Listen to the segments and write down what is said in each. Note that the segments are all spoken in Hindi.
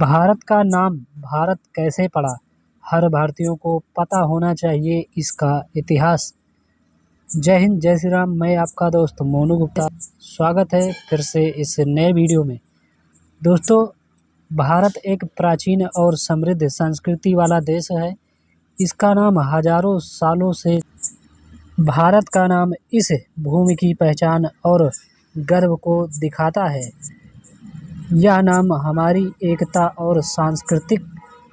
भारत का नाम भारत कैसे पड़ा? हर भारतीयों को पता होना चाहिए इसका इतिहास। जय हिंद, जय श्री राम। मैं आपका दोस्त मोनू गुप्ता। स्वागत है फिर से इस नए वीडियो में। दोस्तों, भारत एक प्राचीन और समृद्ध संस्कृति वाला देश है। इसका नाम हजारों सालों से भारत का नाम इस भूमि की पहचान और गर्व को दिखाता है। यह नाम हमारी एकता और सांस्कृतिक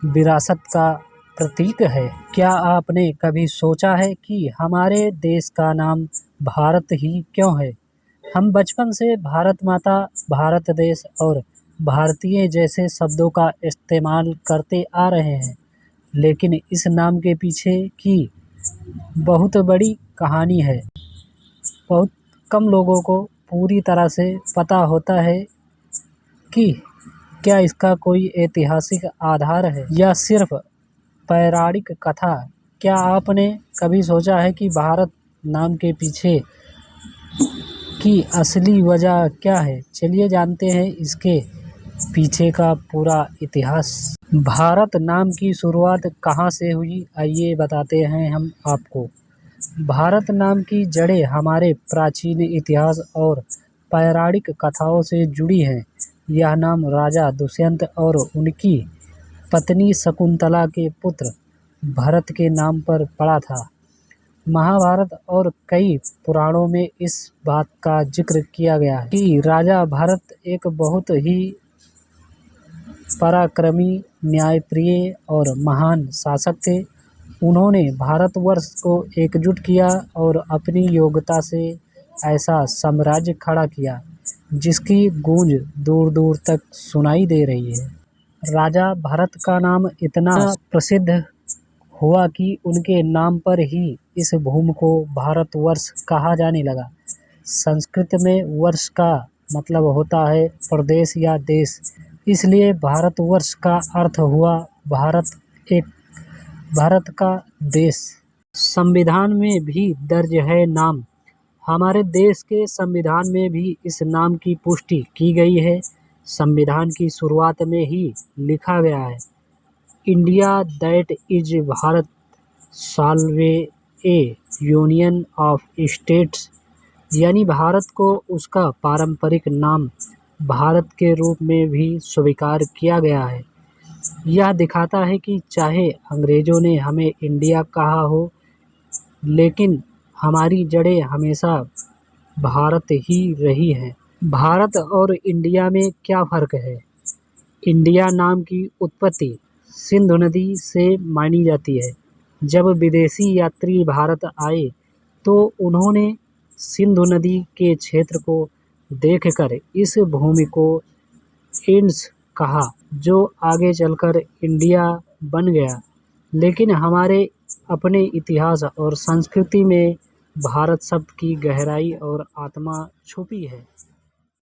विरासत का प्रतीक है। क्या आपने कभी सोचा है कि हमारे देश का नाम भारत ही क्यों है? हम बचपन से भारत माता, भारत देश और भारतीय जैसे शब्दों का इस्तेमाल करते आ रहे हैं, लेकिन इस नाम के पीछे की बहुत बड़ी कहानी है। बहुत कम लोगों को पूरी तरह से पता होता है कि क्या इसका कोई ऐतिहासिक आधार है या सिर्फ पौराणिक कथा। क्या आपने कभी सोचा है कि भारत नाम के पीछे की असली वजह क्या है? चलिए जानते हैं इसके पीछे का पूरा इतिहास। भारत नाम की शुरुआत कहाँ से हुई, आइए बताते हैं हम आपको। भारत नाम की जड़ें हमारे प्राचीन इतिहास और पौराणिक कथाओं से जुड़ी हैं। यह नाम राजा दुष्यंत और उनकी पत्नी शकुंतला के पुत्र भरत के नाम पर पड़ा था। महाभारत और कई पुराणों में इस बात का जिक्र किया गया है कि राजा भरत एक बहुत ही पराक्रमी, न्यायप्रिय और महान शासक थे। उन्होंने भारतवर्ष को एकजुट किया और अपनी योग्यता से ऐसा साम्राज्य खड़ा किया जिसकी गूंज दूर दूर तक सुनाई दे रही है। राजा भरत का नाम इतना प्रसिद्ध हुआ कि उनके नाम पर ही इस भूमि को भारतवर्ष कहा जाने लगा। संस्कृत में वर्ष का मतलब होता है प्रदेश या देश, इसलिए भारतवर्ष का अर्थ हुआ भारत का देश। संविधान में भी दर्ज है नाम। हमारे देश के संविधान में भी इस नाम की पुष्टि की गई है। संविधान की शुरुआत में ही लिखा गया है, India that is Bharat shall be a union of states, यानी भारत को उसका पारंपरिक नाम भारत के रूप में भी स्वीकार किया गया है। यह दिखाता है कि चाहे अंग्रेजों ने हमें इंडिया कहा हो, लेकिन हमारी जड़ें हमेशा भारत ही रही हैं। भारत और इंडिया में क्या फ़र्क है? इंडिया नाम की उत्पत्ति सिंधु नदी से मानी जाती है। जब विदेशी यात्री भारत आए तो उन्होंने सिंधु नदी के क्षेत्र को देखकर इस भूमि को इंड्स कहा, जो आगे चलकर इंडिया बन गया। लेकिन हमारे अपने इतिहास और संस्कृति में भारत शब्द की गहराई और आत्मा छुपी है।